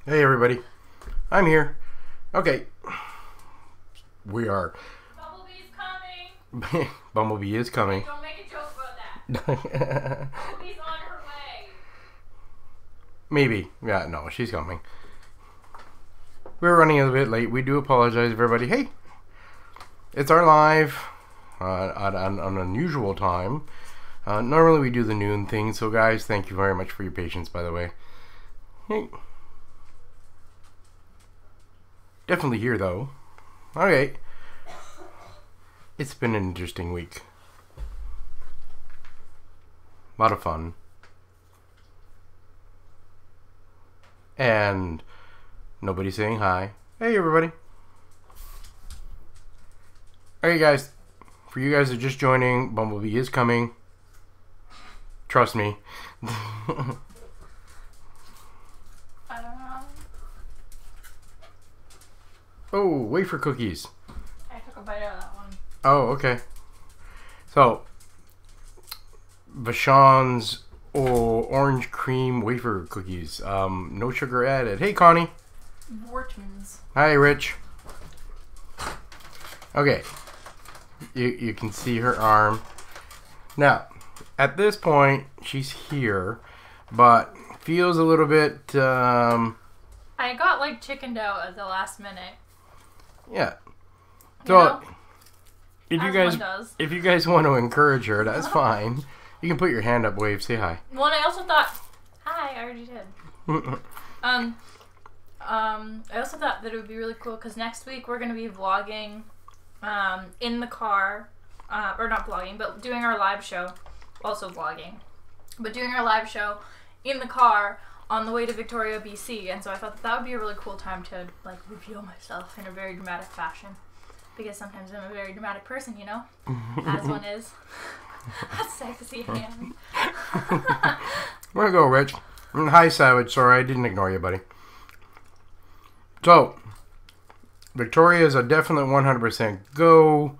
Hey everybody, I'm here. Okay, we are. Bumblebee's coming. Bumblebee is coming. Don't make a joke about that. Bumblebee's on her way. Maybe. Yeah, no, she's coming. We're running a bit late. We do apologize, everybody. Hey, it's our live at an unusual time. Normally we do the noon thing, so guys, thank you very much for your patience, by the way. Hey. Definitely here, though. Okay. It's been an interesting week. A lot of fun. And nobody saying hi. Hey, everybody. Alright, guys. For you guys that are just joining, Bumblebee is coming. Trust me. Oh, wafer cookies. I took a bite out of that one. Oh, okay. So, Vachon's orange cream wafer cookies. No sugar added. Hey, Connie. Vortmans. Hi, Rich. Okay. You can see her arm. Now, at this point, she's here, but feels a little bit, I got, like, chickened out at the last minute. Yeah. You So, know? if you guys want to encourage her, that's fine. You can put your hand up, wave, say hi. Well, and I also thought, hi, I already did. I also thought that it would be really cool because next week we're going to be vlogging in the car, or not vlogging, but doing our live show, also vlogging, but doing our live show in the car on the way to Victoria, BC, and so I thought that would be a really cool time to, like, reveal myself in a very dramatic fashion, because sometimes I'm a very dramatic person, you know, as one is. Sexy hand. Where to go, Rich? Hi, Savage. Sorry, I didn't ignore you, buddy. So, Victoria is a definite 100% go.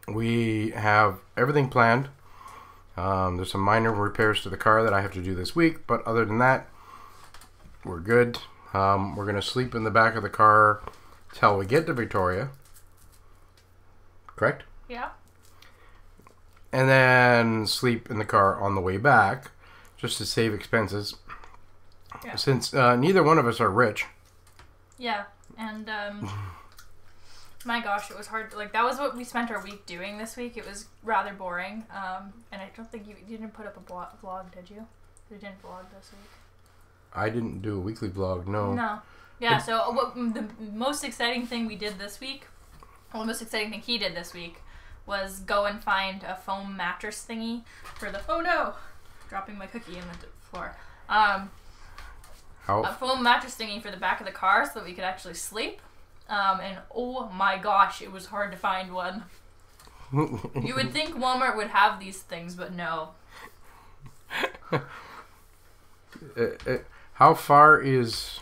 We have everything planned. There's some minor repairs to the car that I have to do this week, but other than that, we're good. We're going to sleep in the back of the car till we get to Victoria. Correct? Yeah. And then sleep in the car on the way back, just to save expenses. Yeah. Since neither one of us are rich. Yeah, and my gosh, it was hard. Like, that was what we spent our week doing this week. It was rather boring. And I don't think you didn't put up a vlog, did you? You didn't vlog this week. I didn't do a weekly vlog, no. No. Yeah, so the most exciting thing we did this week, well, the most exciting thing he did this week, was go and find a foam mattress thingy for the, oh no, dropping my cookie in the floor. A foam mattress thingy for the back of the car so that we could actually sleep. And oh my gosh, it was hard to find one. You would think Walmart would have these things, but no. How far is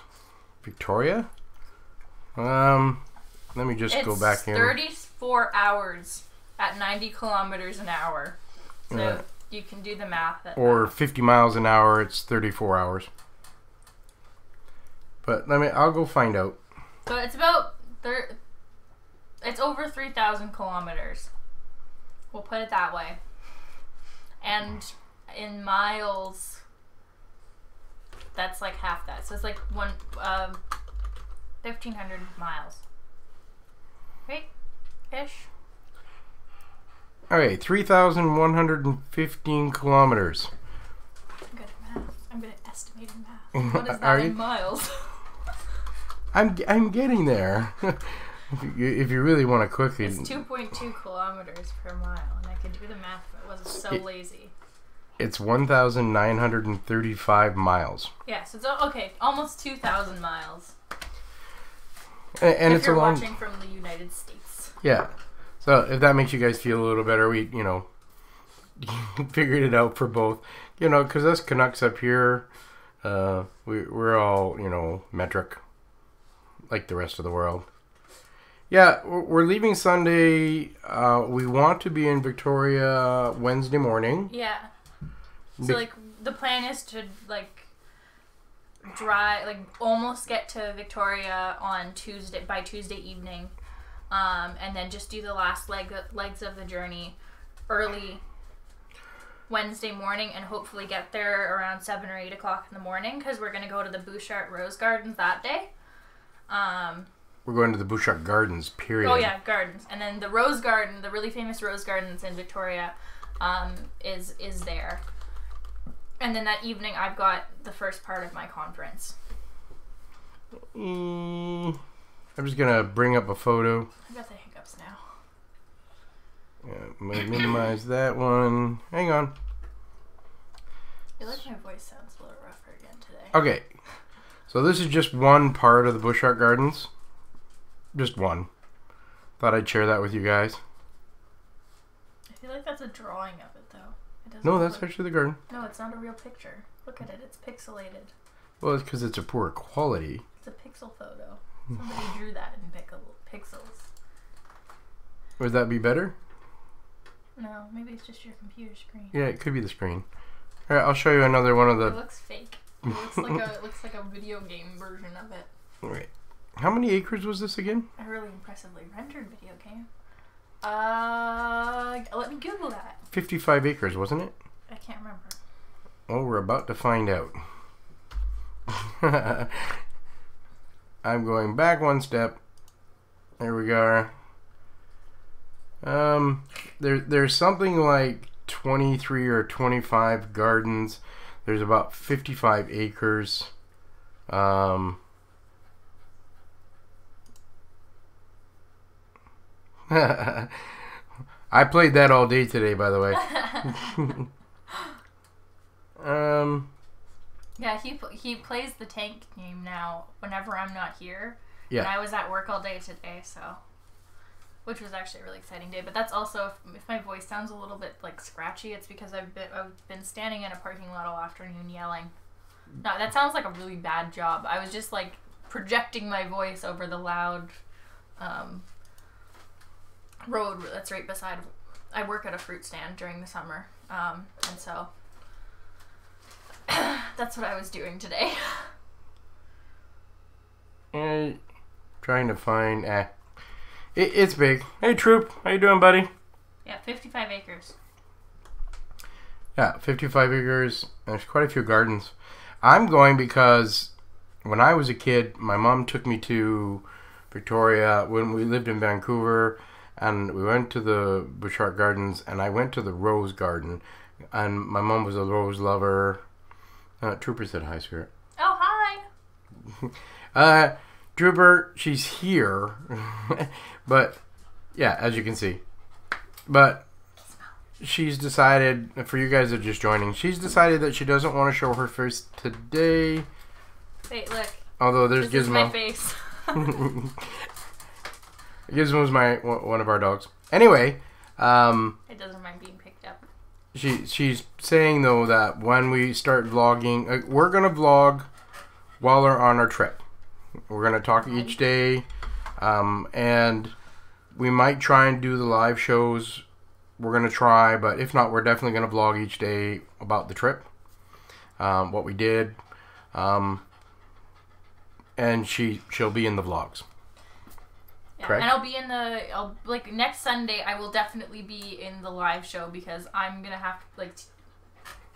Victoria? Let me just go back in. It's 34 hours at 90 kilometers an hour. So you can do the math. Or 50 miles an hour, it's 34 hours. But I'll go find out. So it's about, it's over 3,000 kilometers. We'll put it that way. And in miles, that's like half that. So it's like 1,500 miles. Right? Ish. Alright, 3,115 kilometers. I'm good at math. I'm good at estimating math. What is that in miles? I'm getting there. if you really want to quickly. It's 2.2 kilometers per mile, and I could do the math, but I wasn't so lazy. It's 1,935 miles. Yeah, so it's okay, almost 2,000 miles. And if it's you're a long. Watching from the United States. Yeah. So if that makes you guys feel a little better, we figured it out for both. Because us Canucks up here, we're all metric. Like the rest of the world. Yeah, we're leaving Sunday. We want to be in Victoria Wednesday morning. Yeah. So, like, the plan is to, like, drive, like almost get to Victoria on by Tuesday evening, and then just do the last legs of the journey early Wednesday morning, and hopefully get there around 7 or 8 o'clock in the morning, because we're going to go to the Bouchard Rose Gardens that day. We're going to the Bouchard Gardens, period. Oh yeah, gardens. And then the Rose Garden, the really famous Rose Gardens in Victoria, is there. And then that evening I've got the first part of my conference. I'm just going to bring up a photo. I got the hiccups now. Yeah, I'm going to minimize that one. Hang on. I feel like my voice sounds a little rougher again today. Okay. So this is just one part of the Bouchard Gardens. Just one. Thought I'd share that with you guys. I feel like that's a drawing of it, though. It doesn't No, that's actually the garden. No, it's not a real picture. Look at it. It's pixelated. Well, it's because it's a poor quality. It's a pixel photo. Somebody drew that in pixels. Would that be better? No, maybe it's just your computer screen. Yeah, it could be the screen. All right, I'll show you another one of the... It looks fake. It looks like a video game version of it. All right. How many acres was this again? A really impressively rendered video game. Let me Google that. 55 acres, wasn't it? I can't remember. Oh, we're about to find out. I'm going back one step. There we go. There's something like 23 or 25 gardens. There's about 55 acres. I played that all day today, by the way. Yeah, he plays the tank game now whenever I'm not here. Yeah. And I was at work all day today, so... Which was actually a really exciting day. But that's also, if my voice sounds a little bit, like, scratchy, it's because I've been standing in a parking lot all afternoon yelling. No, that sounds like a really bad job. I was just, like, projecting my voice over the loud road that's right beside... I work at a fruit stand during the summer, and so... that's what I was doing today. And trying to find... It's big. Hey, Troop. How you doing, buddy? Yeah, 55 acres. Yeah, 55 acres. There's quite a few gardens. I'm going because when I was a kid, my mom took me to Victoria when we lived in Vancouver, and we went to the Bouchard Gardens, and I went to the Rose Garden, and my mom was a rose lover. Trooper said hi, Spirit. Oh, hi! Trooper, she's here, but yeah, as you can see. But she's decided, for you guys that are just joining, she's decided that she doesn't want to show her face today. Wait, look. Although there's this Gizmo. This is my face. Gizmo's one of our dogs. Anyway, it doesn't mind being picked up. She's saying though that when we start vlogging, we're gonna vlog while we're on our trip. We're going to talk each day, and we might try and do the live shows. We're going to try, but if not, we're definitely going to vlog each day about the trip, what we did, and she'll be in the vlogs. Yeah, correct? And I'll be in like, next Sunday, I will definitely be in the live show, because I'm going to have, like,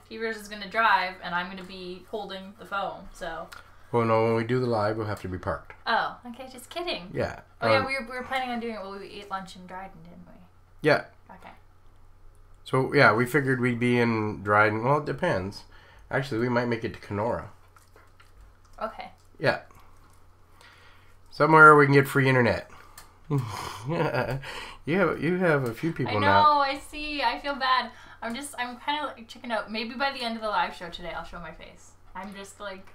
Teverz is going to drive, and I'm going to be holding the phone, so... Well, no, when we do the live, we'll have to be parked. Oh, okay, just kidding. Yeah. Oh, yeah, we were planning on doing it while we ate lunch in Dryden, didn't we? Yeah. Okay. So, yeah, we figured we'd be in Dryden. Well, it depends. Actually, we might make it to Kenora. Okay. Yeah. Somewhere we can get free internet. Yeah. You have a few people now. I know, I see. I feel bad. I'm kind of like chickened out. Maybe by the end of the live show today, I'll show my face. I'm just like...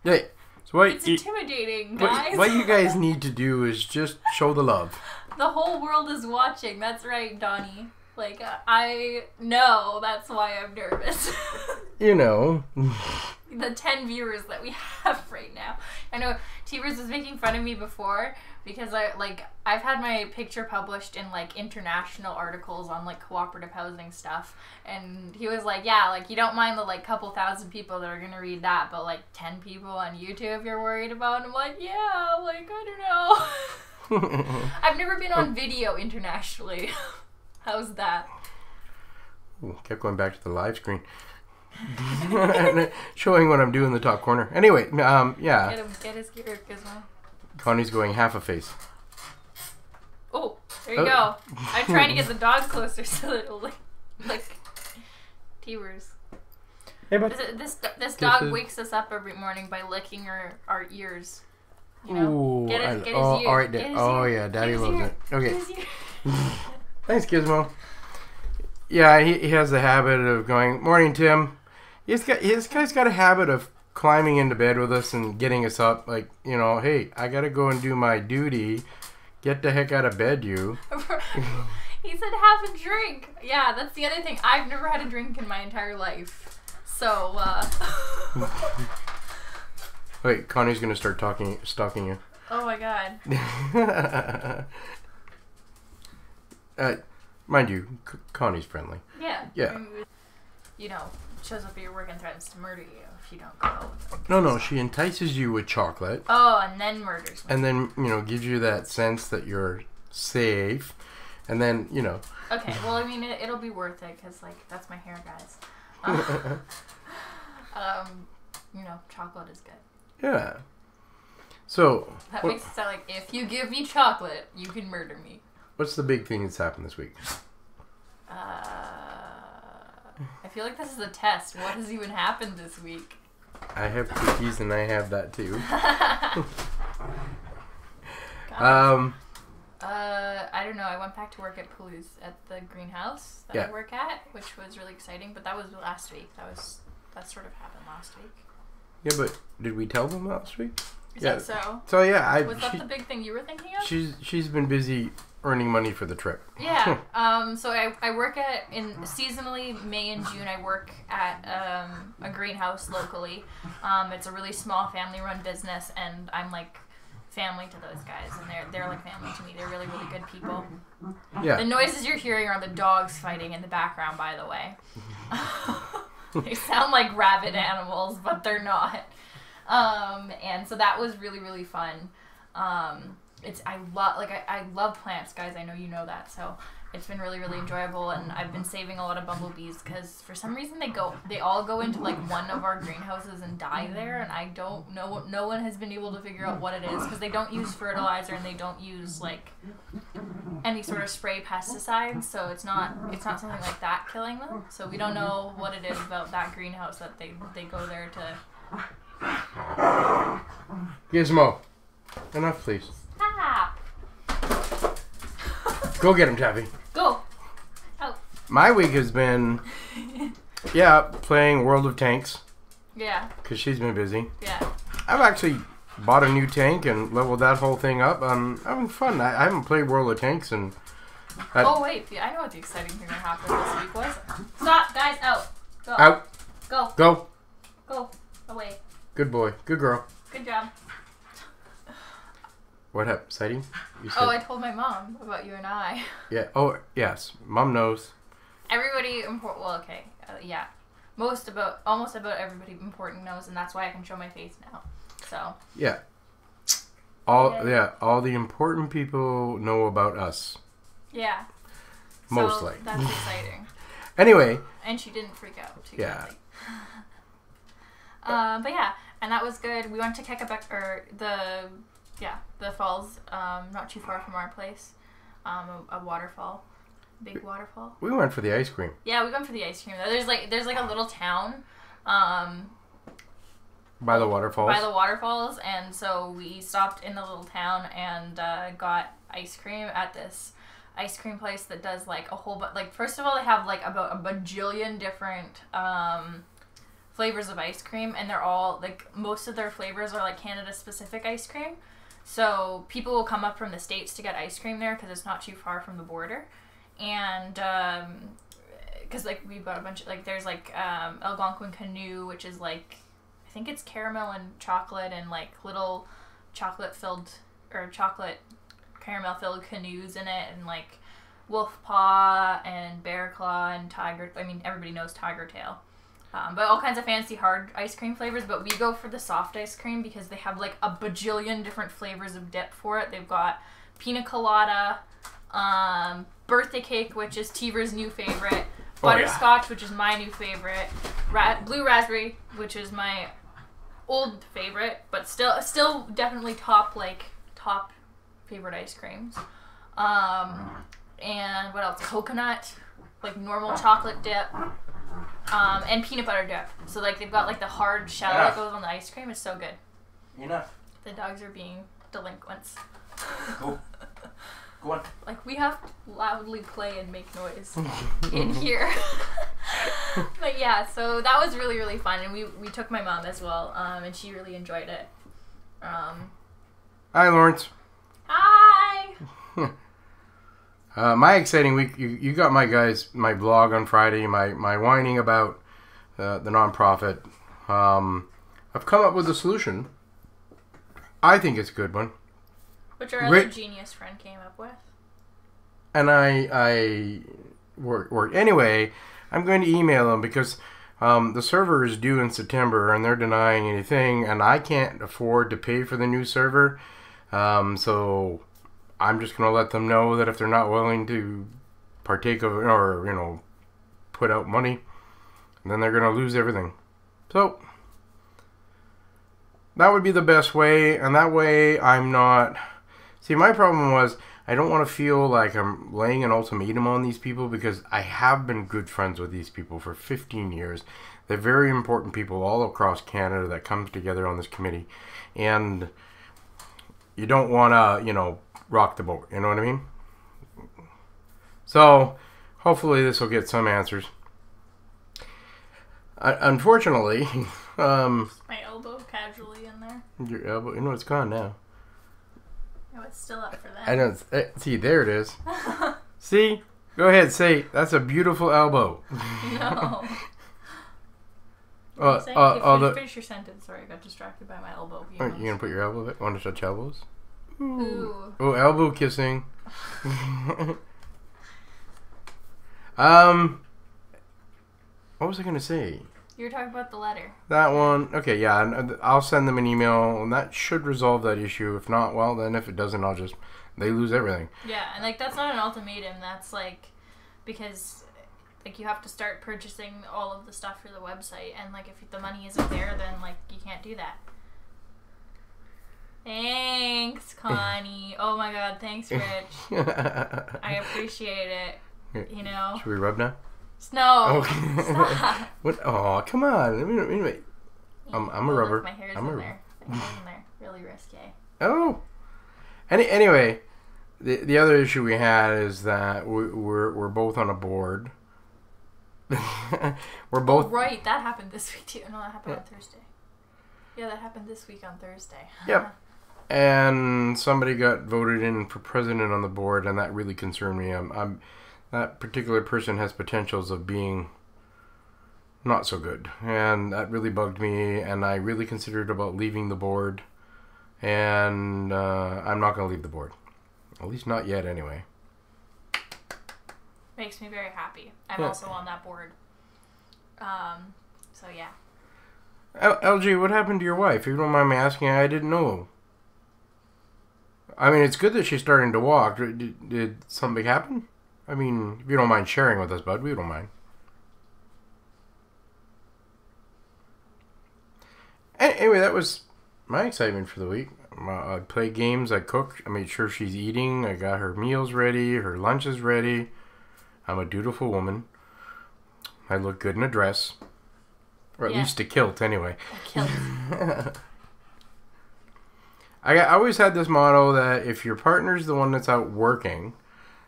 Yeah. So it's intimidating, guys. What you guys need to do is just show the love. The whole world is watching. That's right, Donnie. Like, I know that's why I'm nervous. You know. the 10 viewers that we have right now. I know Teverz was making fun of me before because I've had my picture published in like international articles on like cooperative housing stuff, and he was like, yeah, like you don't mind the like couple thousand people that are gonna read that, but like 10 people on YouTube you're worried about. And I'm like, yeah, like I don't know. I've never been on video internationally. How's that? Ooh, kept going back to the live screen. Showing what I'm doing in the top corner. Anyway, yeah. Get his gear, Gizmo. Connie's going half a face. Oh, there you go. I'm trying to get the dog closer so that it'll like Teverz. Hey, bud. This dog wakes us up every morning by licking our ears. You know? Ooh, get his ear. all right, yeah, Daddy loves it. Okay. Thanks, Gizmo. Yeah, he has the habit of going, morning, Tim. This guy's got a habit of climbing into bed with us and getting us up. Like, you know, hey, I got to go and do my duty. Get the heck out of bed, you. He said have a drink. Yeah, that's the other thing. I've never had a drink in my entire life. So, Wait, Connie's going to start stalking you. Oh my god. Mind you, Connie's friendly. Yeah. Yeah. I mean, you know, shows up at your work and threatens to murder you if you don't go. No, she entices you with chocolate. Oh, and then murders me. And then, you know, gives you that sense that you're safe. And then, you know. Okay, well, I mean, it'll be worth it because, like, that's my hair, guys. You know, chocolate is good. Yeah. So. That makes it sound like if you give me chocolate, you can murder me. What's the big thing that's happened this week? I feel like this is a test. What has even happened this week? I have cookies and I have that too. I don't know. I went back to work at Pools at the greenhouse that I work at, which was really exciting. But that was last week. That sort of happened last week. Yeah, but did we tell them last week? Is that so? So yeah, was that the big thing you were thinking of? She's been busy earning money for the trip. Yeah. So I work seasonally, May and June, I work at a greenhouse locally. It's a really small family-run business, and I'm like family to those guys, and they're like family to me. They're really, really good people. Yeah. The noises you're hearing are the dogs fighting in the background, by the way. They sound like rabid animals, but they're not. And so that was really, really fun. I love plants, guys. I know you know that. So it's been really, really enjoyable, and I've been saving a lot of bumblebees because for some reason they all go into like one of our greenhouses and die there, and I don't know. No one has been able to figure out what it is because they don't use fertilizer and they don't use like any sort of spray pesticides. So it's not something like that killing them. So we don't know what it is about that greenhouse that they go there to. Gizmo, enough, please. Stop. Go get him, Taffy. Go. Out. My week has been, playing World of Tanks. Yeah. Because she's been busy. Yeah. I've actually bought a new tank and leveled that whole thing up. I'm having fun. I haven't played World of Tanks and. Oh wait, I know what the exciting thing that happened this week was. Stop, guys! Out. Go. Out. Go. Go. Go. Away. Good boy. Good girl. Good job. What happened? Exciting? I told my mom about you and I. Yeah. Oh, yes. Mom knows. Everybody important. Well, okay. Yeah. Almost about everybody important knows, and that's why I can show my face now. So. Yeah. All the important people know about us. Yeah. Mostly. So that's exciting. Anyway. And she didn't freak out too badly. But yeah, and that was good. We went to Kekabek, or the falls, not too far from our place. A waterfall. Big waterfall. We went for the ice cream. Yeah, we went for the ice cream. There's like a little town. By the waterfalls? By the waterfalls, and so we stopped in the little town and got ice cream at this ice cream place that does like a whole like first of all they have like about a bajillion different flavors of ice cream, and they're all like most of their flavors are like Canada specific ice cream. So people will come up from the States to get ice cream there because it's not too far from the border. And because like we've got a bunch of like there's like Algonquin Canoe, which is like I think it's caramel and chocolate and like little chocolate caramel filled canoes in it, and like wolf paw and bear claw and tiger. I mean, everybody knows tiger tail. But all kinds of fancy hard ice cream flavors, but we go for the soft ice cream because they have like a bajillion different flavors of dip for it. They've got pina colada, birthday cake, which is Tever's new favorite, butterscotch, which is my new favorite, blue raspberry, which is my old favorite, but still definitely top favorite ice creams. And what else? Coconut, like normal chocolate dip. And peanut butter dip. So like they've got like the hard shell that goes on the ice cream. It's so good. Enough. The dogs are being delinquents. Go on. Like we have to loudly play and make noise in here. But yeah, so that was really, really fun, and we took my mom as well, and she really enjoyed it. Hi, Lawrence. Hi. My exciting week, you got my blog on Friday, my whining about the nonprofit. I've come up with a solution. I think it's a good one. Which our other genius friend came up with. And I worked. Anyway, I'm going to email them because the server is due in September and they're denying anything, and I can't afford to pay for the new server. So I'm just going to let them know that if they're not willing to partake of it or, put out money, then they're going to lose everything. So that would be the best way, and that way I'm not... See, my problem was I don't want to feel like I'm laying an ultimatum on these people because I have been good friends with these people for 15 years. They're very important people all across Canada that come together on this committee, and you don't want to, rock the boat, you know what I mean? So, hopefully this will get some answers. Unfortunately, my elbow casually in there. Your elbow, it's gone now. No, it's still up for that. I don't see. There it is. See, go ahead. Say that's a beautiful elbow. No. Finish your sentence. Sorry, I got distracted by my elbow. You gonna put your elbow back? Want to touch elbows? Ooh. Oh, elbow kissing. What was I gonna say? You were talking about the letter. That one. Okay, yeah. I'll send them an email, and that should resolve that issue. If not, well, then if it doesn't, they lose everything. Yeah, and like that's not an ultimatum. That's like because like you have to start purchasing all of the stuff for the website, and like if the money isn't there, then like you can't do that. Thanks, Connie. Oh my God, thanks, Rich. I appreciate it. Should we rub now? No. Okay. Stop. What? Oh, come on. Wait. I'm a rubber. My hair's in there. My hair's in there. Really risque. Oh. Anyway, the other issue we had is that we're both on a board. We're both. Oh, right, that happened this week too. No, that happened on Thursday. Yeah, that happened this week on Thursday. Yep. And somebody got voted in for president on the board, and that really concerned me. That particular person has potentials of being not so good, and that really bugged me, and I really considered about leaving the board, and I'm not going to leave the board. At least not yet, anyway. Makes me very happy. I'm also on that board. So, yeah. LG, what happened to your wife? If you don't mind me asking, I didn't know. I mean, it's good that she's starting to walk. Did something happen? I mean, if you don't mind sharing with us, bud, we don't mind. Anyway, that was my excitement for the week. I played games, I cooked, I made sure she's eating, I got her meals ready, her lunch is ready. I'm a dutiful woman. I look good in a dress. Or at least a kilt, anyway. A kilt. I always had this motto that if your partner's the one that's out working,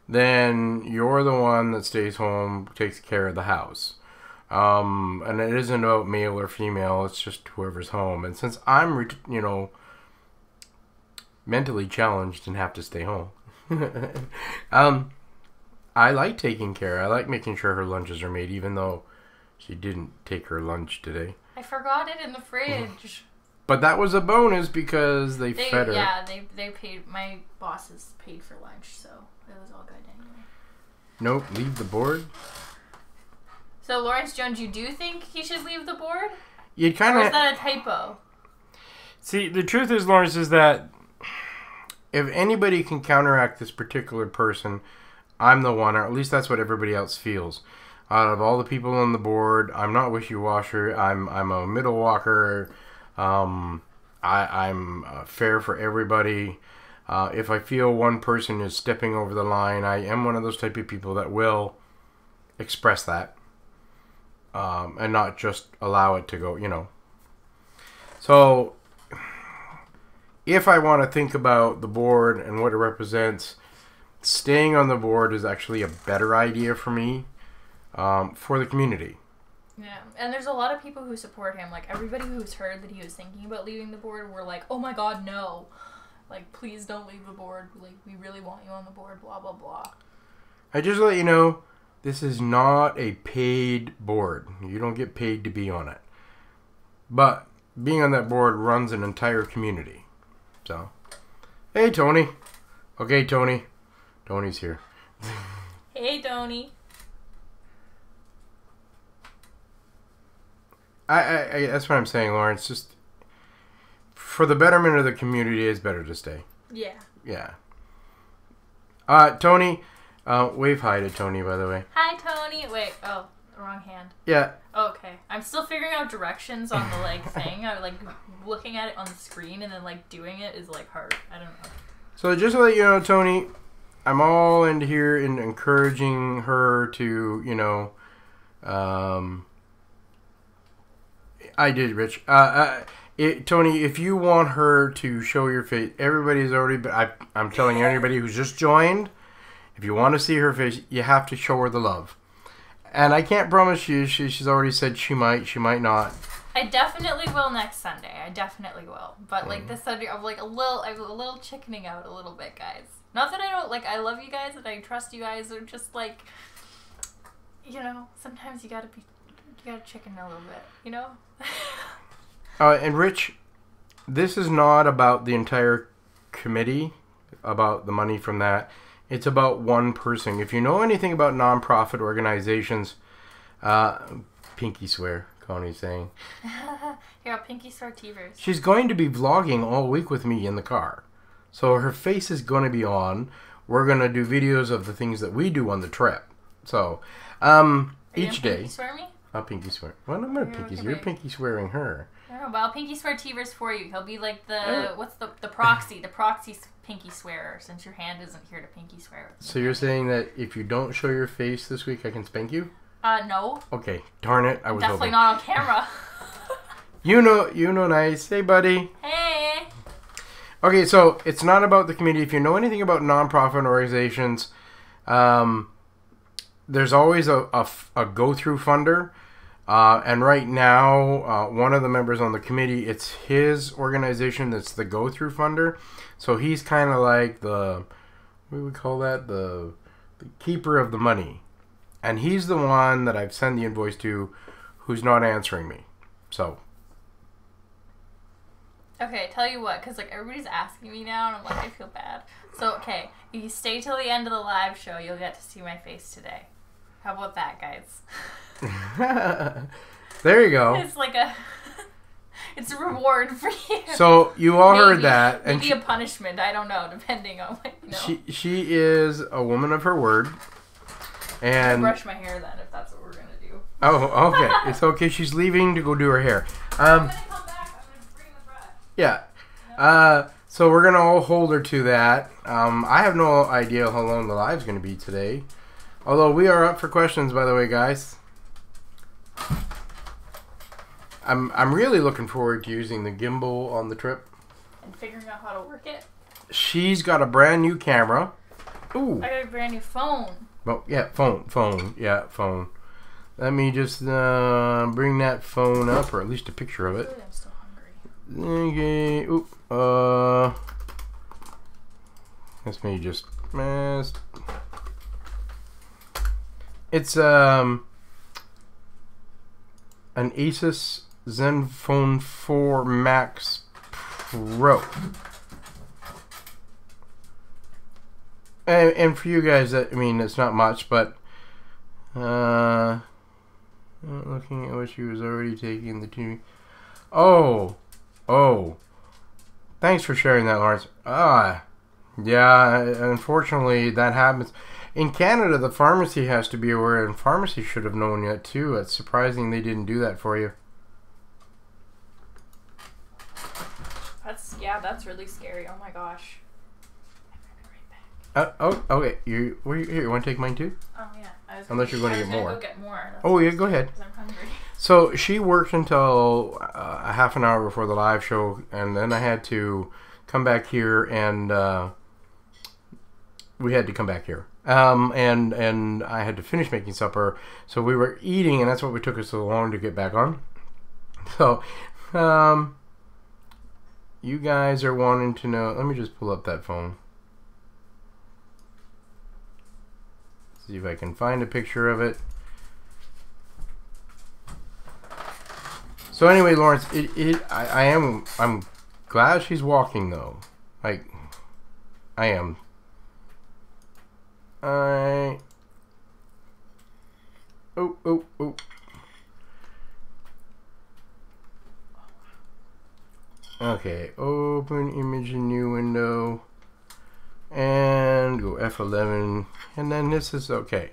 then you're the one that stays home, takes care of the house. And it isn't about male or female, it's just whoever's home. And since I'm, mentally challenged and have to stay home, I like taking care. I like making sure her lunches are made, even though She didn't take her lunch today. I forgot it in the fridge. But that was a bonus because they fed her. Yeah, they paid. My bosses paid for lunch, so it was all good anyway. Nope, leave the board. So Lawrence Jones, you do think he should leave the board? You kind of. Or is that a typo? See, the truth is, Lawrence, is that if anybody can counteract this particular person, I'm the one, or at least that's what everybody else feels. Out of all the people on the board, I'm not wishy-washy. I'm a middle walker. I'm fair for everybody. If I feel one person is stepping over the line, I am one of those type of people that will express that and not just allow it to go, you know. So if I want to think about the board and what it represents, staying on the board is actually a better idea for me, for the community. Yeah, and there's a lot of people who support him. Like, everybody who's heard that he was thinking about leaving the board were like, oh my god, no. Like, please don't leave the board. Like, we really want you on the board, blah, blah, blah. I just let you know, this is not a paid board. You don't get paid to be on it. But being on that board runs an entire community. So, hey, Tony. Okay, Tony. Tony's here. Hey, Tony. I that's what I'm saying, Lawrence. Just for the betterment of the community, it's better to stay. Yeah. Yeah. Tony, wave hi to Tony, by the way. Hi, Tony. Wait. Oh, wrong hand. Yeah. Okay. I'm still figuring out directions on the like thing. I like looking at it on the screen and then like doing it is like hard. I don't know. So just to let you know, Tony, I'm all into here in encouraging her to, you know, I did, Rich. Tony, if you want her to show your face, everybody's already, I'm telling anybody who's just joined, if you want to see her face, you have to show her the love. And I can't promise you, she's already said she might not. I definitely will next Sunday. I definitely will. But like this Sunday, I'm a little chickening out a little bit, guys. Not that I don't, like, I love you guys and I trust you guys, or just like, you know, sometimes you gotta chicken a little bit, you know? And Rich, this is not about the entire committee, about the money from that. It's about one person. If you know anything about nonprofit organizations, pinky swear, Connie's saying. Here, I'll pinky swear Teverz. She's going to be vlogging all week with me in the car. So her face is going to be on. We're going to do videos of the things that we do on the trip. So, each day. Pinky swear me? I'll pinky swear. Well, I'm going to pinky swear. You're pinky swearing her. No, but I'll pinky swear Teverz for you. He'll be like the, what's the proxy pinky swearer, since your hand isn't here to pinky swear. So you're saying that if you don't show your face this week, I can spank you? No. Okay, darn it. I was definitely hoping. Not on camera. You know nice. Hey, buddy. Hey. Okay, so it's not about the community. If you know anything about nonprofit organizations, there's always a go-through funder. And right now, one of the members on the committee, it's his organization that's the go-through funder. So he's kind of like the, what do we call that? The keeper of the money. And he's the one that I've sent the invoice to who's not answering me. So. Okay, tell you what, because like everybody's asking me now, and I'm like, I feel bad. So, okay, if you stay till the end of the live show, you'll get to see my face today. How about that, guys? There you go. It's like it's a reward for you. So you all heard that, and maybe a punishment. I don't know, depending on what you know. She is a woman of her word, and I'll brush my hair then, if that's what we're gonna do. Oh, okay. It's okay. She's leaving to go do her hair. I'm gonna come back. I'm gonna bring the brush. Yeah. So we're gonna all hold her to that. I have no idea how long the live's gonna be today. Although we are up for questions, by the way, guys. I'm really looking forward to using the gimbal on the trip. And figuring out how to work it. She's got a brand new camera. Ooh. I got a brand new phone. Well, yeah, phone. Yeah, phone. Let me just bring that phone up, or at least a picture of it. I'm still hungry. Okay. Oop. Let me just. It's an Asus Zenfone 4 Max Pro. And for you guys, I mean, it's not much, but looking at what she was already taking the TV. Oh, thanks for sharing that, Lawrence. Yeah, unfortunately, that happens. In Canada, the pharmacy has to be aware, and pharmacy should have known that too. It's surprising they didn't do that for you. That's really scary. Oh my gosh. Okay. You want to take mine too? Oh yeah. Unless you're going to get more. Go get more. Oh yeah, go ahead. I'm hungry. So she worked until a half an hour before the live show, and then I had to come back here, and we had to come back here. And I had to finish making supper, so we were eating, and that's what took us so long to get back on. So, you guys are wanting to know. Let me just pull up that phone. See if I can find a picture of it. So anyway, Lawrence, I'm glad she's walking though. Like, I am. Oh. Okay, open image in new window. And go F11. And then this is okay.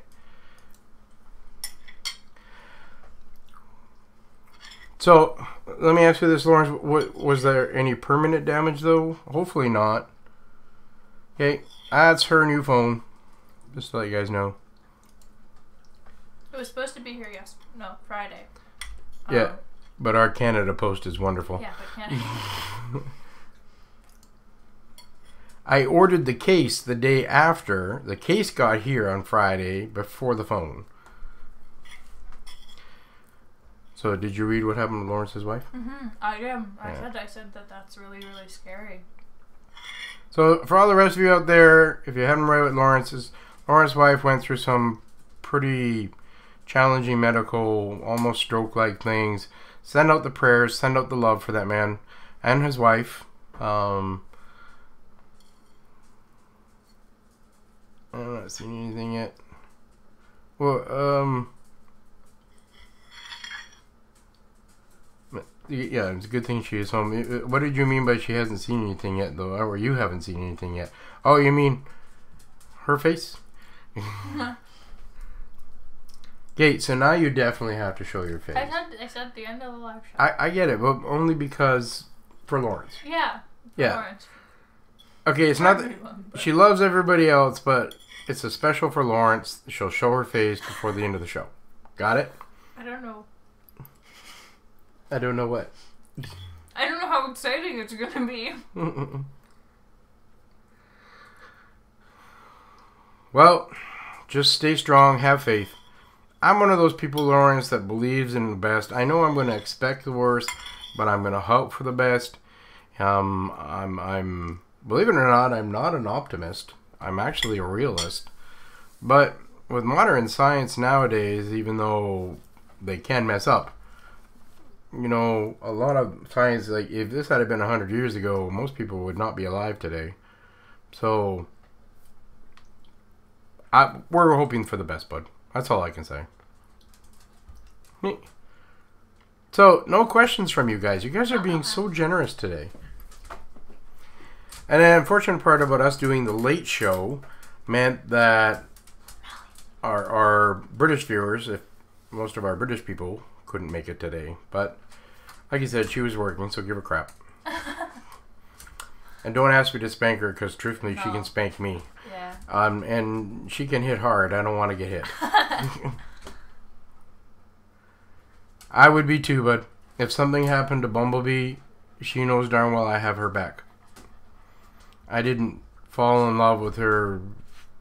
So, let me ask you this, Lawrence. Was there any permanent damage though? Hopefully not. Okay, that's her new phone. Just to let you guys know. It was supposed to be here Friday. Yeah, but our Canada Post is wonderful. Yeah, but Canada. I ordered the case the day after. The case got here on Friday before the phone. So, did you read what happened to Lawrence's wife? Mm-hmm. I am. I said that's really, really scary. So, for all the rest of you out there, if you haven't read what Lawrence's wife went through some pretty challenging medical, almost stroke-like things. Send out the prayers, send out the love for that man and his wife. I'm not seeing anything yet. Well, yeah, it's a good thing she is home. What did you mean by she hasn't seen anything yet, though? Or you haven't seen anything yet? Oh, you mean her face? Okay, so now you definitely have to show your face. I said at the end of the live show. I get it, but only because for Lawrence. Yeah. Lawrence. Okay, it's not that she loves everybody else, but it's a special for Lawrence. She'll show her face before the end of the show. Got it? I don't know. I don't know what. I don't know how exciting it's gonna be. Well, just stay strong, have faith. I'm one of those people, Lawrence, that believes in the best. I know I'm going to expect the worst, but I'm going to hope for the best. I'm believe it or not, I'm not an optimist. I'm actually a realist. But with modern science nowadays, even though they can mess up, you know, a lot of science, like if this had been 100 years ago, most people would not be alive today. So we're hoping for the best, bud. That's all I can say. So, no questions from you guys. You guys are being so generous today. And the unfortunate part about us doing the late show meant that our British viewers, if most of our British people couldn't make it today. But, like you said, she was working, so give her crap. And don't ask me to spank her, because truthfully, she can spank me. Yeah. And she can hit hard. I don't want to get hit. I would be too, but if something happened to BumbleBee, she knows darn well I have her back. I didn't fall in love with her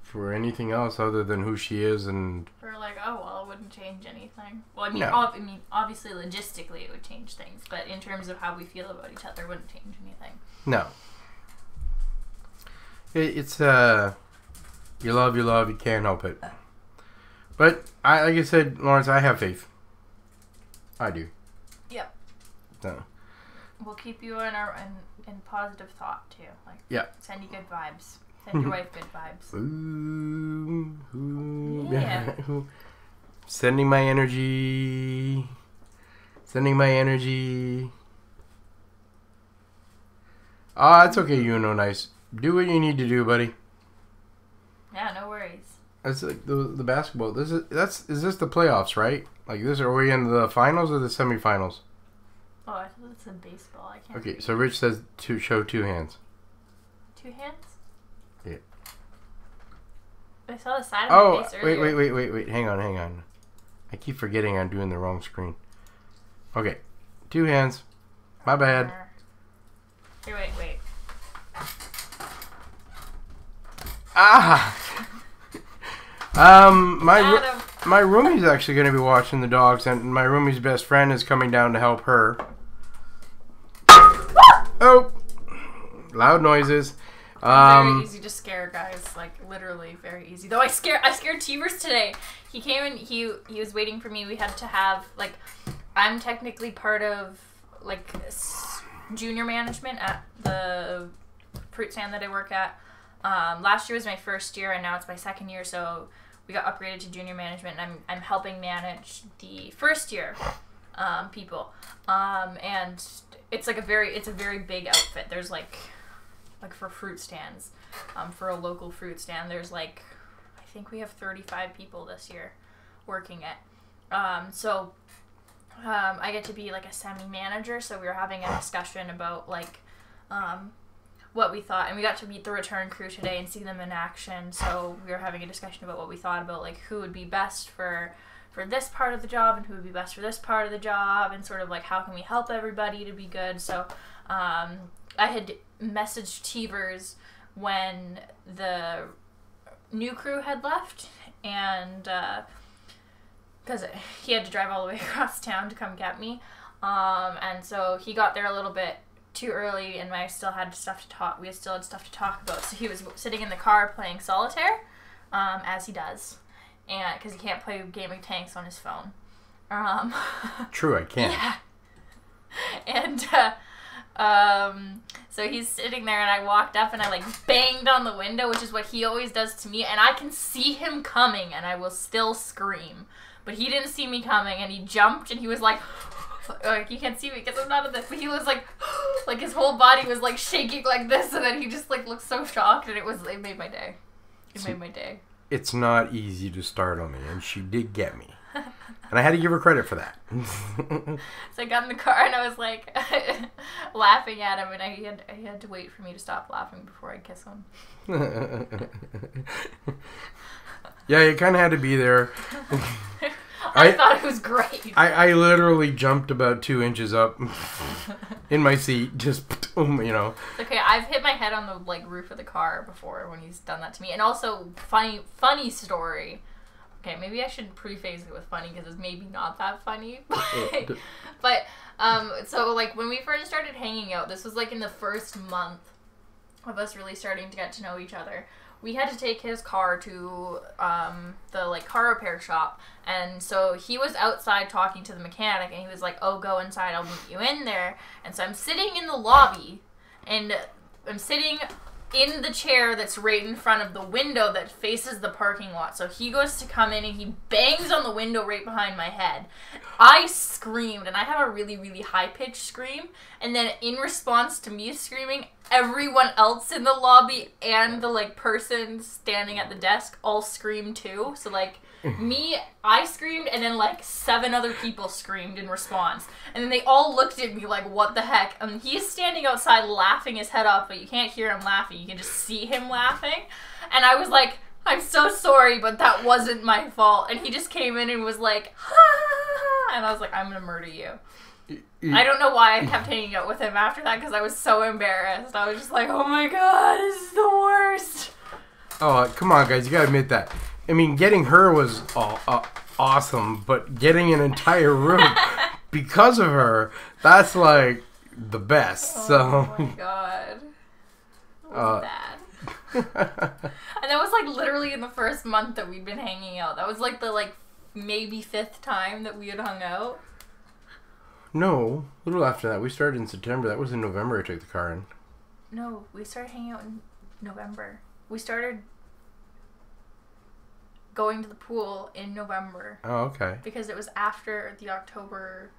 for anything else other than who she is, and for like, oh well, it wouldn't change anything. Well, I mean, no. Obviously, logistically, it would change things, but in terms of how we feel about each other, it wouldn't change anything. No. It's you love, you can't help it. But like I said, Lawrence, I have faith. I do. We'll keep you in positive thought too. Like, yeah. Send you good vibes. Send your wife good vibes. Yeah. Sending my energy. Sending my energy. It's okay, nice. Do what you need to do, buddy. Yeah, no worries. That's like the basketball. Is this the playoffs, right? Like this, are we in the finals or the semifinals? Oh, I thought it's in baseball. I can't. Okay, so Rich says to show 2 hands. 2 hands? Yeah. I saw the side of my face earlier. Wait. Hang on. I keep forgetting I'm doing the wrong screen. Okay. 2 hands. My bad. Here, wait. My roomie's actually going to be watching the dogs, and my roomie's best friend is coming down to help her. Oh! Loud noises. Very easy to scare, guys. Like, literally very easy. Though I scared Teverz today. He came in, he was waiting for me. We had to have, like, I'm technically part of, like, junior management at the fruit stand that I work at. Last year was my first year, and now it's my second year, so we got upgraded to junior management, and I'm helping manage the first year people. And it's like a very big outfit. There's like for fruit stands, for a local fruit stand, there's like, I think we have 35 people this year working it. So I get to be like a semi-manager, so we were having a discussion about like what we thought, and we got to meet the return crew today and see them in action. So we were having a discussion about what we thought about like who would be best for this part of the job and who would be best for this part of the job, and sort of like how can we help everybody to be good. So I had messaged Teverz when the new crew had left, and because he had to drive all the way across town to come get me, and so he got there a little bit too early, and I still had stuff to talk. We still had stuff to talk about. So he was sitting in the car playing solitaire, as he does, and because he can't play gaming tanks on his phone. True, I can't. Yeah. And so he's sitting there, and I walked up and I like banged on the window, which is what he always does to me, and I can see him coming, and I will still scream. But he didn't see me coming, and he jumped, and he was like, you can't see me because I'm not in this, but he was like his whole body was like shaking like this, and then he just like looked so shocked, and it made my day. Made my day. It's not easy to start on me, and she did get me. And I had to give her credit for that. So I got in the car, and I was like laughing at him, and I had to wait for me to stop laughing before I kiss him. Yeah, you kind of had to be there. I thought it was great. I literally jumped about 2 inches up in my seat, just, Okay, I've hit my head on the like roof of the car before when he's done that to me. And also, funny story. Okay, maybe I should preface it with funny because it's maybe not that funny. But so like when we first started hanging out, this was like in the first month of us really starting to get to know each other. We had to take his car to the like car repair shop, and so he was outside talking to the mechanic, and he was like, "Oh, go inside, I'll meet you in there." And so I'm sitting in the lobby, and I'm sitting in the chair that's right in front of the window that faces the parking lot. So he goes to come in, and he bangs on the window right behind my head. I screamed, and I have a really, really high-pitched scream, and then in response to me screaming, everyone else in the lobby and the like person standing at the desk all screamed too. So like me, I screamed, and then like 7 other people screamed in response, and then they all looked at me like, what the heck? And he's standing outside laughing his head off, but you can't hear him laughing, you can just see him laughing. And I was like, I'm so sorry, but that wasn't my fault. And he just came in and was like, ha, and I was like, I'm gonna murder you. I don't know why I kept hanging out with him after that, because I was so embarrassed. I was just like, oh my god, this is the worst. Oh, come on, guys. You gotta admit that. I mean, getting her was awesome, but getting an entire room because of her, that's like the best. Oh my god. It was bad. And that was like literally in the first month that we'd been hanging out. That was like the maybe 5th time that we had hung out. No, a little after that. We started in September. That was in November I took the car in. No, we started hanging out in November. We started going to the pool in November. Oh, okay. Because it was after the October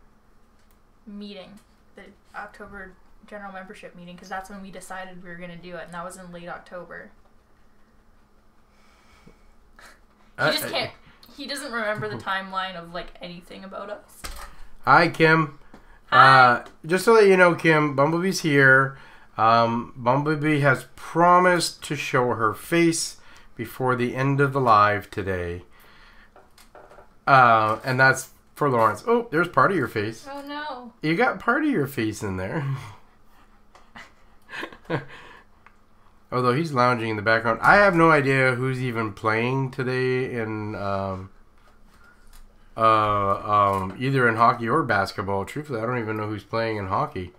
meeting, the October general membership meeting, because that's when we decided we were going to do it, and that was in late October. He doesn't remember the timeline of, like, anything about us. Hi, Kim. Hi. Just to let you know, Kim, Bumblebee's here. Bumblebee has promised to show her face before the end of the live today. And that's for Lawrence. Oh, there's part of your face. Oh, no. You got part of your face in there. Although he's lounging in the background. I have no idea who's even playing today in either in hockey or basketball. Truthfully, I don't even know who's playing in hockey.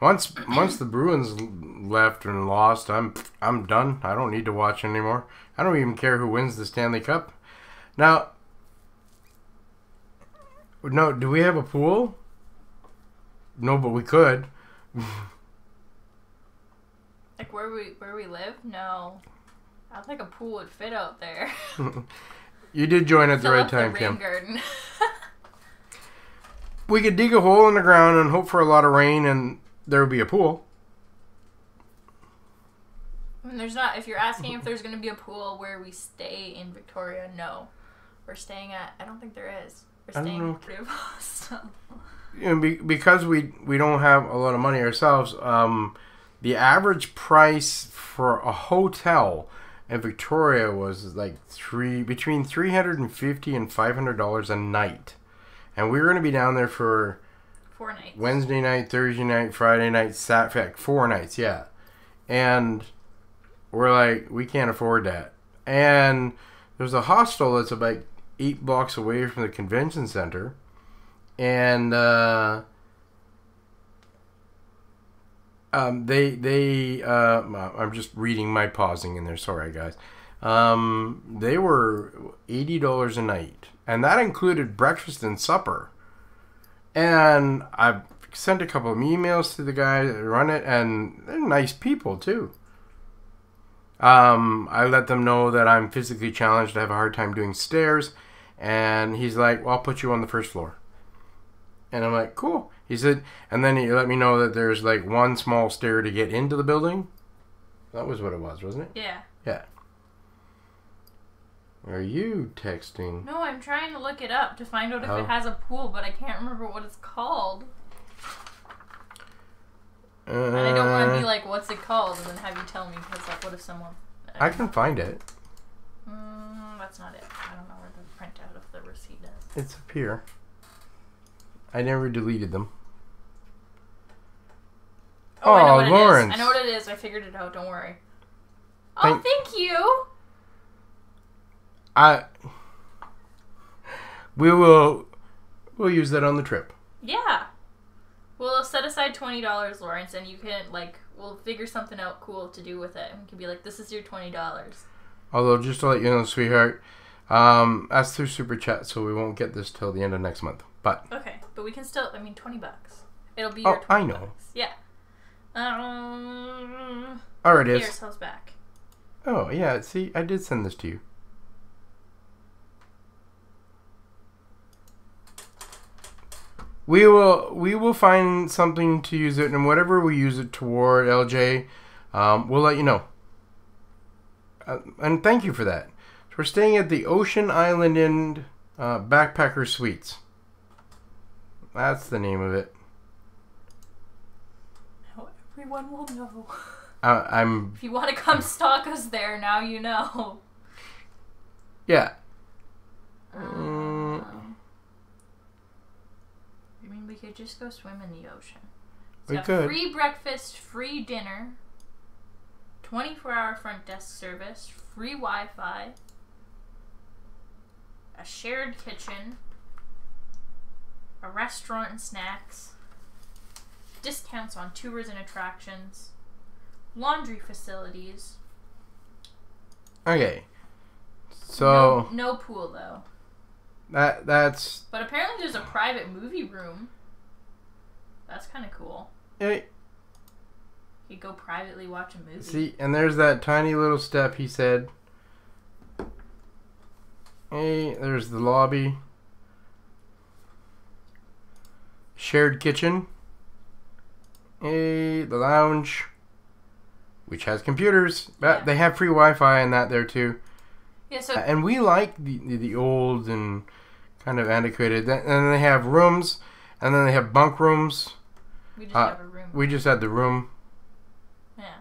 Once the Bruins left and lost, I'm done. I don't need to watch anymore. I don't even care who wins the Stanley Cup. Now, no, do we have a pool? No, but we could. Like where we live? No. I don't think a pool would fit out there. You did join at the right time, Kim. Kim. Garden. We could dig a hole in the ground and hope for a lot of rain, and there would be a pool. And there's not. If you're asking if there's going to be a pool where we stay in Victoria, no. We're staying at. I don't think there is. We're staying at Purdue Hostel. Because we don't have a lot of money ourselves. The average price for a hotel in Victoria was like between $350 and $500 a night, and we were going to be down there for 4 nights. Wednesday night, Thursday night, Friday night, Saturday, 4 nights, yeah. And we're like, we can't afford that. And there's a hostel that's about 8 blocks away from the convention center, and I'm just reading my pausing in there. Sorry, guys. They were $80 a night, and that included breakfast and supper. And I've sent a couple of emails to the guys that run it, and they're nice people too. I let them know that I'm physically challenged. I have a hard time doing stairs, and he's like, "Well, I'll put you on the first floor." And I'm like, "Cool." He said, and then he let me know that there's like one small stair to get into the building. That was what it was, wasn't it? Yeah. Yeah. Are you texting? No, I'm trying to look it up to find out if it has a pool, but I can't remember what it's called. And I don't want to be like, what's it called? And then have you tell me, because like, what if someone... I can find it. That's not it. I don't know where the printout of the receipt is. It's up here. I never deleted them. Oh, I know what Lawrence. It is. I know what it is. I figured it out. Don't worry. Oh, thank you. We'll use that on the trip. Yeah. We'll set aside $20, Lawrence, and you can, like, we'll figure something out cool to do with it. And we can be like, this is your $20. Although, just to let you know, sweetheart, that's through Super Chat, so we won't get this till the end of next month. But okay, but we can still, I mean, $20. It'll be your $20. I know. Yeah. Oh, it is. Here's how's back. Oh, yeah, see, I did send this to you. We will find something to use it, and whatever we use it toward, LJ, we'll let you know. And thank you for that. So we're staying at the Ocean Island Inn Backpacker Suites. That's the name of it. Now everyone will know. If you want to come stalk us there, now you know. Yeah. I mean, we could just go swim in the ocean. We could. Free breakfast, free dinner, 24-hour front desk service, free Wi-Fi, a shared kitchen, a restaurant and snacks, discounts on tours and attractions, laundry facilities. Okay. So no pool though. That's. But apparently there's a private movie room. kind of cool. Hey. You go privately watch a movie. See, and there's that tiny little step, he said. Hey, there's the lobby. Shared kitchen. Hey, the lounge. Which has computers. Yeah. They have free Wi-Fi and that there too. Yeah, so... And we like the old and kind of antiquated. And then they have rooms. And then they have bunk rooms. We just have a room. We just had the room. Yeah.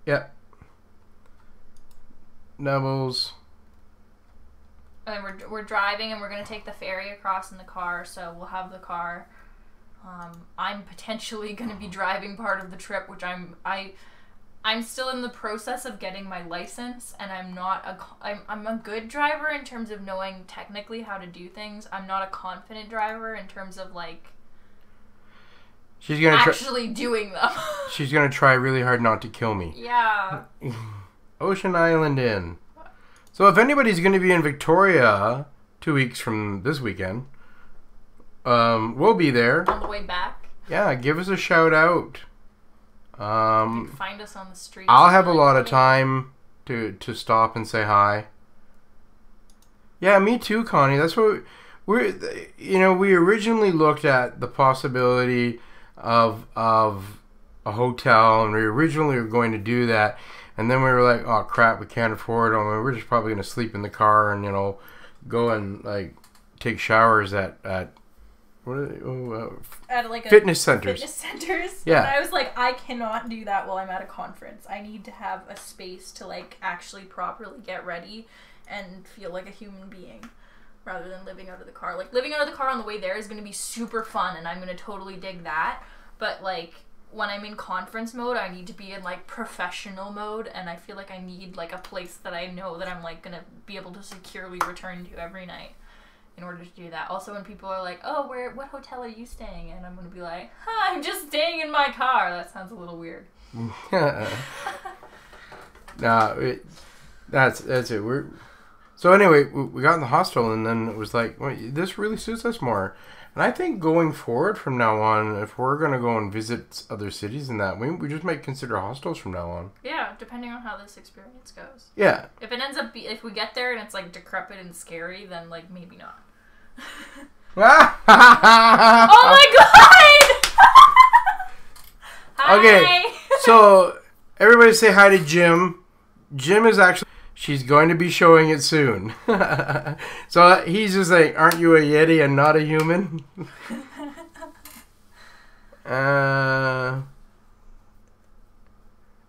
Yep. Doubles. And we're driving, and we're going to take the ferry across in the car, so we'll have the car. I'm potentially going to be driving part of the trip, which I'm still in the process of getting my license, and I'm a good driver in terms of knowing technically how to do things. I'm not a confident driver in terms of, like, she's gonna actually doing them. She's going to try really hard not to kill me. Yeah. Ocean Island Inn. So if anybody's going to be in Victoria 2 weeks from this weekend, we'll be there. On the way back. Yeah, give us a shout out. You can find us on the street. I'll have a lot of time to stop and say hi. Yeah, me too, Connie. That's what we originally looked at the possibility of a hotel, and we originally were going to do that. And then we were like, oh, crap, we can't afford them. We're just probably going to sleep in the car and, go and, like, take showers at what are they? At, like, fitness centers. Fitness centers. Yeah. And I was like, I cannot do that while I'm at a conference. I need to have a space to, like, actually properly get ready and feel like a human being rather than living out of the car. Like, living out of the car on the way there is going to be super fun, and I'm going to totally dig that. But, like, when I'm in conference mode, I need to be in, like, professional mode, and I feel like I need, like, a place that I know that I'm, like, gonna be able to securely return to every night in order to do that. Also, when people are like, oh, what hotel are you staying in? I'm gonna be like, I'm just staying in my car. That sounds a little weird. That's it. So anyway, we got in the hostel, and then it was like, well, this really suits us more. And I think going forward from now on, if we're going to go and visit other cities and that, we just might consider hostels from now on. Yeah, depending on how this experience goes. Yeah. If it ends up, if we get there and it's, like, decrepit and scary, then, like, maybe not. Oh my god! Hi! Okay, so everybody say hi to Jim. Jim is actually... She's going to be showing it soon. So he's just like, aren't you a Yeti and not a human? Yeah,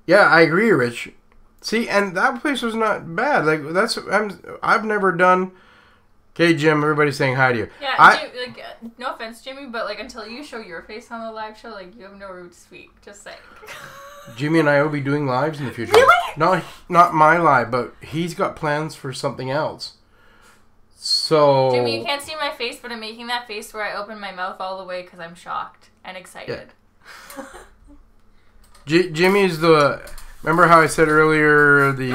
I agree, Rich. See, and that place was not bad. Like, I've never done... Okay, Jim, everybody's saying hi to you. Yeah, no offense, Jimmy, but, like, until you show your face on the live show, like, you have no room to speak. Just saying. Jimmy and I will be doing lives in the future. Really? Not my live, but he's got plans for something else. So... Jimmy, you can't see my face, but I'm making that face where I open my mouth all the way because I'm shocked and excited. Yeah. Jimmy's the... Remember how I said earlier the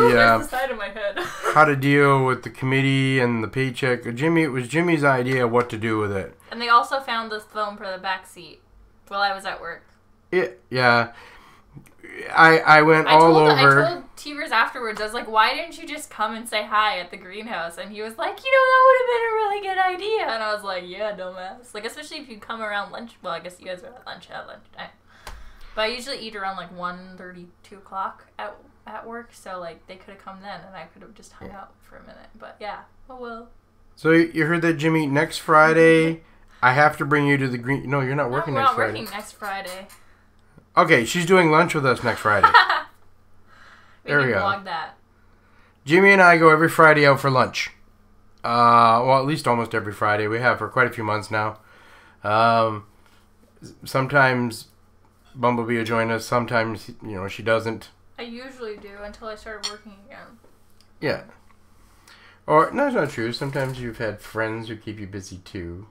side of my head. how to deal with the committee and the paycheck? It was Jimmy's idea what to do with it. And they also found this foam for the back seat while I was at work. Yeah. I went all over. I told Teverz afterwards, I was like, why didn't you just come and say hi at the greenhouse? And he was like, that would have been a really good idea. And I was like, yeah, dumbass. Like, especially if you come around lunch. Well, I guess you guys were at lunchtime. But I usually eat around, like, 1:30, 2 o'clock at work. So, like, they could have come then, and I could have just hung out for a minute. But, yeah. Oh, well. So, you heard that, Jimmy? Next Friday, I have to bring you to the green... No, you're not working next Friday. I'm not working next Friday. Okay, she's doing lunch with us next Friday. There we go. Vlog that. Jimmy and I go every Friday out for lunch. Well, at least almost every Friday. We have for quite a few months now. Sometimes BumbleBee will join us. Sometimes, she doesn't. I usually do until I started working again. Yeah. Or, no, it's not true. Sometimes you've had friends who keep you busy, too.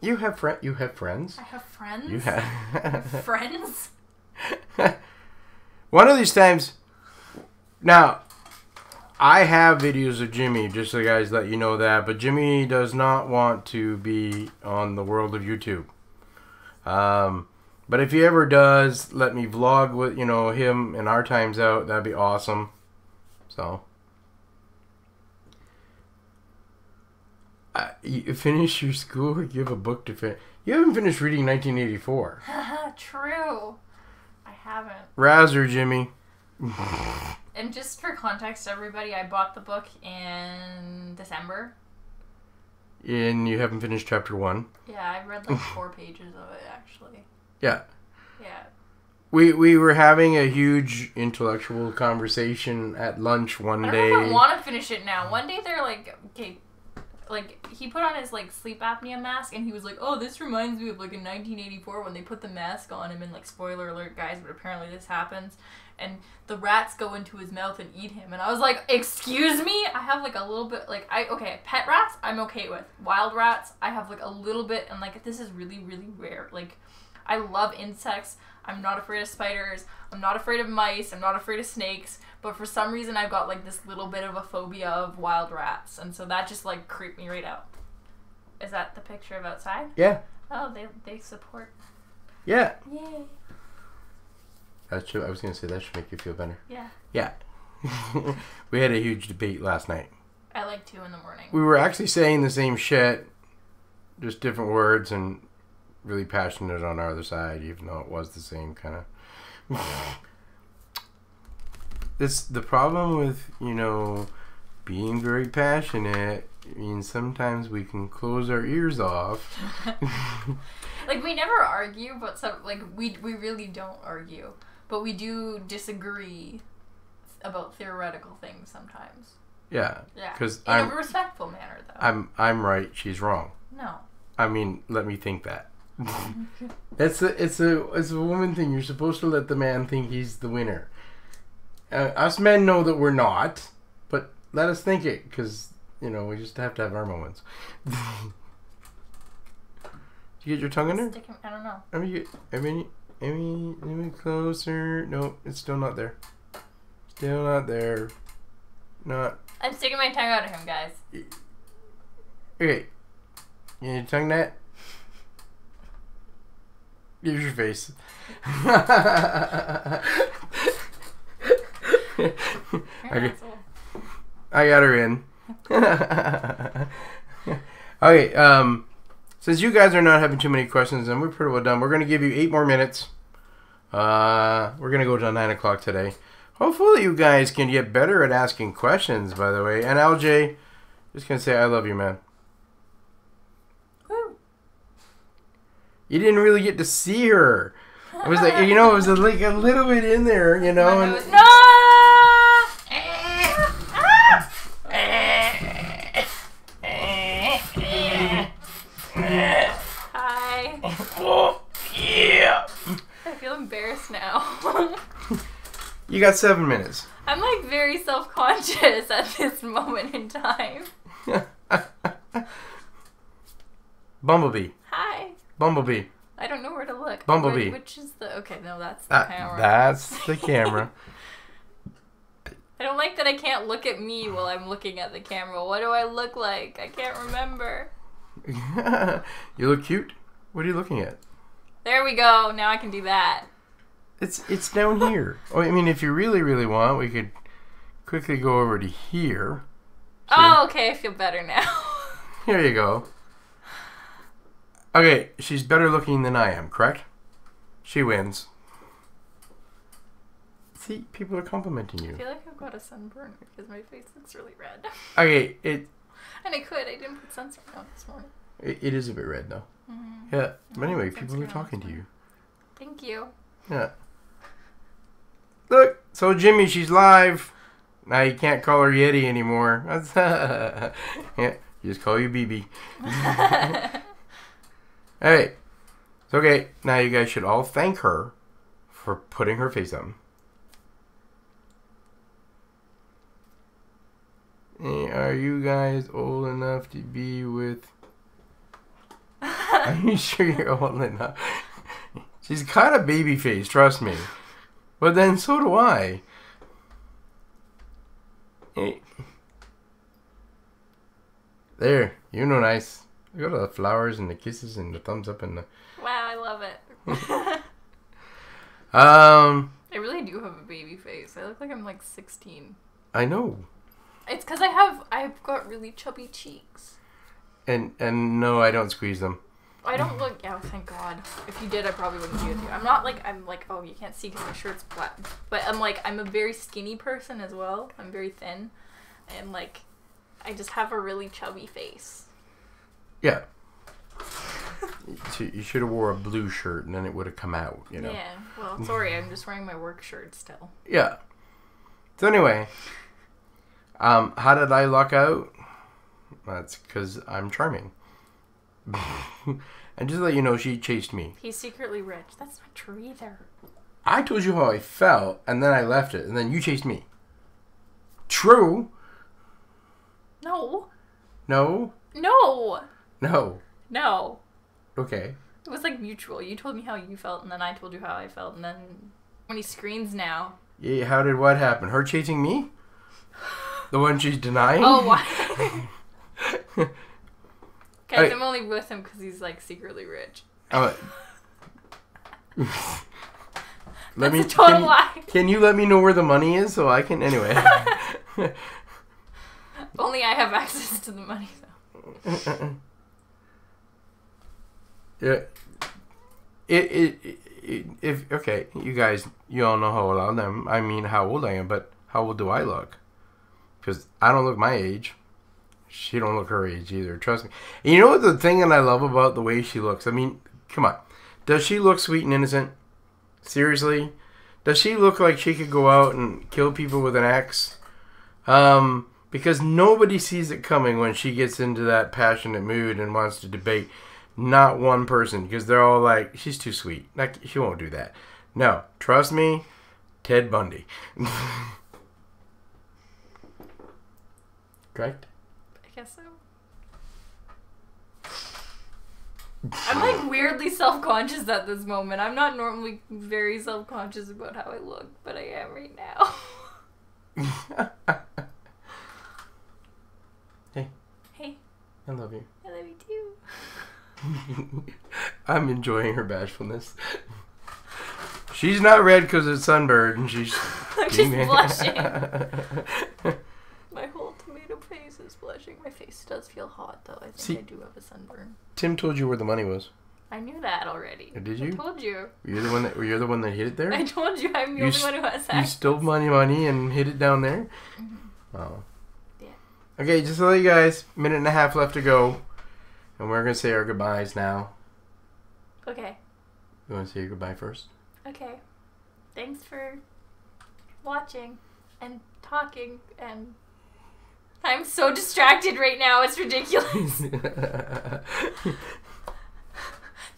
You have friends? I have friends? You have... Friends? One of these times... Now, I have videos of Jimmy, just so you guys let you know that, but Jimmy does not want to be on the world of YouTube. But if he ever does, let me vlog with, him and our times out. That'd be awesome. So. You finish your school or you have a book to finish. You haven't finished reading 1984. True. I haven't. Razzer, Jimmy. And just for context, everybody, I bought the book in December. And you haven't finished chapter 1. Yeah, I read like 4 pages of it, actually. Yeah. Yeah. We were having a huge intellectual conversation at lunch one day. I don't know if I want to finish it now. One day they're like, okay, like, he put on his, like, sleep apnea mask, and he was like, oh, this reminds me of, like, in 1984 when they put the mask on him, and, like, spoiler alert, guys, but apparently this happens, and the rats go into his mouth and eat him, and I was like, excuse me? I have, like, a little bit, like, okay, pet rats, I'm okay with. Wild rats, I have, like, a little bit, and, like, this is really, really rare. Like, I love insects. I'm not afraid of spiders. I'm not afraid of mice. I'm not afraid of snakes. But for some reason, I've got, like, this little bit of a phobia of wild rats. And so that just, like, creeped me right out. Is that the picture of outside? Yeah. Oh, they support. Yeah. Yay. I was going to say that should make you feel better. Yeah. Yeah. We had a huge debate last night. At, like, 2 in the morning. We were actually saying the same shit, just different words, and really passionate on our other side, even though it was the same kind of... It's the problem with, being very passionate means sometimes we can close our ears off. Like, we never argue, but we really don't argue. But we do disagree about theoretical things sometimes. Yeah. Yeah. Because in a respectful manner, though. I'm right, she's wrong. No. I mean, let me think that. It's a woman thing. You're supposed to let the man think he's the winner. Us men know that we're not, but let us think it, because we just have to have our moments. Did you get your tongue in there? I don't know. I mean, closer. No, it's still not there. Still not there. Not. I'm sticking my tongue out at him, guys. Okay. You need your tongue net? Here's your face. Okay. I got her in. Okay, since you guys are not having too many questions and we're pretty well done, we're going to give you 8 more minutes. We're going to go till 9 o'clock today. Hopefully you guys can get better at asking questions, by the way. And LJ, just going to say I love you, man. Woo. You didn't really get to see her. It was like, it was like a little bit in there, and No! Hi. Oh, yeah. I feel embarrassed now. You got 7 minutes. I'm like very self-conscious at this moment in time. Bumblebee. Hi. Bumblebee. I don't know where to look. Bumblebee. Which is the... Okay, no, that's the camera. That's the camera. I don't like that I can't look at me while I'm looking at the camera. What do I look like? I can't remember. You look cute. What are you looking at? There we go. Now I can do that. It's down here. Oh, I mean, if you really, really want, we could quickly go over to here. See? Oh, okay. I feel better now. Here you go. Okay, she's better looking than I am, correct? She wins. See, people are complimenting you. I feel like I've got a sunburn because my face looks really red. Okay, And I didn't put sunscreen on this morning. It is a bit red, though. Mm-hmm. Yeah, but anyway, people are talking to you. Thank you. Yeah. Look, so Jimmy, she's live. Now you can't call her Yeti anymore. Yeah, you just call you BB. Alright. It's okay. Now you guys should all thank her for putting her face on. Hey, are you guys old enough to be with... Are you sure you're old enough? She's got a baby face, trust me. But then so do I. Hey. There, nice. Look at all the flowers and the kisses and the thumbs up and the Wow, I love it. I really do have a baby face. I look like I'm like 16. I know. It's because I've got really chubby cheeks. And no, I don't squeeze them. I don't look. Oh, thank God. If you did, I probably wouldn't be with you. I'm not like. I'm like. Oh, you can't see because my shirt's black. But I'm a very skinny person as well. I'm very thin, and like, I just have a really chubby face. Yeah. So you should have wore a blue shirt, and then it would have come out. You know. Yeah. Well, sorry. I'm just wearing my work shirt still. Yeah. So anyway, how did I luck out? That's because I'm charming. And just to let you know, she chased me. He's secretly rich. That's not true either. I told you how I felt, and then I left it, and then you chased me. True. No. No. No. No. No. Okay. It was like mutual. You told me how you felt, and then I told you how I felt, and then when he screens now. Yeah. How did what happen? Her chasing me? The one she's denying? Oh, why? Guys, I'm only with him because he's like secretly rich. Let me. That's a total lie. Can you let me know where the money is so I can? Anyway. Only I have access to the money, though. Yeah. If okay, you guys, you all know how old I am. I mean, how old I am, but how old do I look? Because I don't look my age. She don't look her age either. Trust me. And you know what the thing that I love about the way she looks? I mean, come on. Does she look sweet and innocent? Seriously? Does she look like she could go out and kill people with an axe? Because nobody sees it coming when she gets into that passionate mood and wants to debate. Not one person. Because they're all like, she's too sweet. Like, she won't do that. No. Trust me. Ted Bundy. Correct? I guess so. I'm like weirdly self-conscious at this moment. I'm not normally very self-conscious about how I look, but I am right now. Hey. Hey. I love you. I love you too. I'm enjoying her bashfulness. She's not red because it's sunburned, and she's blushing. My whole tomato face is blushing. My face does feel hot, though. I think I do have a sunburn. Tim told you where the money was. I knew that already. Did you? I told you. You're the one that hid it there? I told you. I'm the only one who has access. You stole money and hid it down there? Mm-hmm. Oh. Yeah. Okay, just to let you guys, minute and a half left to go. And we're going to say our goodbyes now. Okay. You want to say your goodbye first? Okay. Thanks for watching and talking, and I'm so distracted right now. It's ridiculous.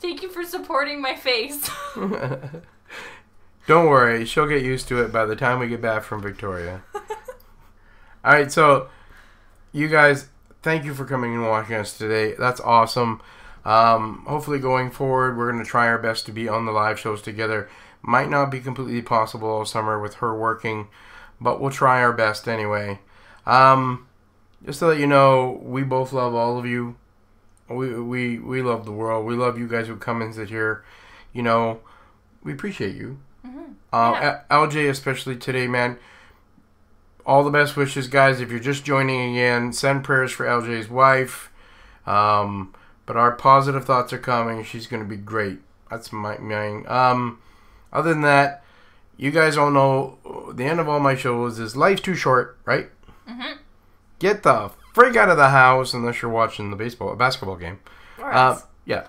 Thank you for supporting my face. Don't worry. She'll get used to it by the time we get back from Victoria. Alright, so you guys, thank you for coming and watching us today. That's awesome. Hopefully going forward, we're going to try our best to be on the live shows together. Might not be completely possible all summer with her working, but we'll try our best anyway. Just to let you know, we both love all of you. We love the world. We love you guys who come and sit here. You know, we appreciate you. Mm-hmm. Yeah. LJ especially today, man. All the best wishes, guys. If you're just joining again, send prayers for LJ's wife. But our positive thoughts are coming. She's going to be great. That's mine. Other than that, you guys all know the end of all my shows is life's too short, right? Mm-hmm. Get the freak out of the house unless you're watching the basketball game. Right. Yeah.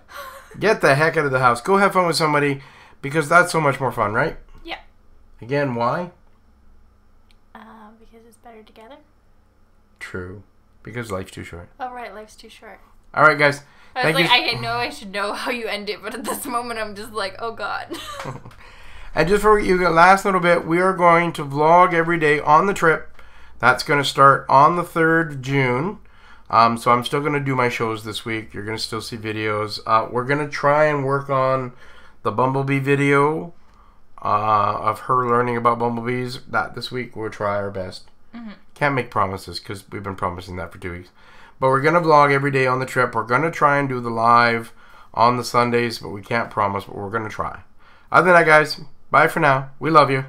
Get the heck out of the house. Go have fun with somebody because that's so much more fun, right? Yeah. Again, why? Because it's better together. True. Because life's too short. Oh, right. Life's too short. All right, guys. I know I should know how you end it, but at this moment I'm just like, oh, God. And just for you, last little bit, we are going to vlog every day on the trip. That's going to start on the 3rd of June. So I'm still going to do my shows this week. You're going to still see videos. We're going to try and work on the BumbleBee video of her learning about bumblebees. That this week we'll try our best. Mm-hmm. Can't make promises because we've been promising that for 2 weeks. But we're going to vlog every day on the trip. We're going to try and do the live on the Sundays, but we can't promise, but we're going to try. Other than that, guys, bye for now. We love you.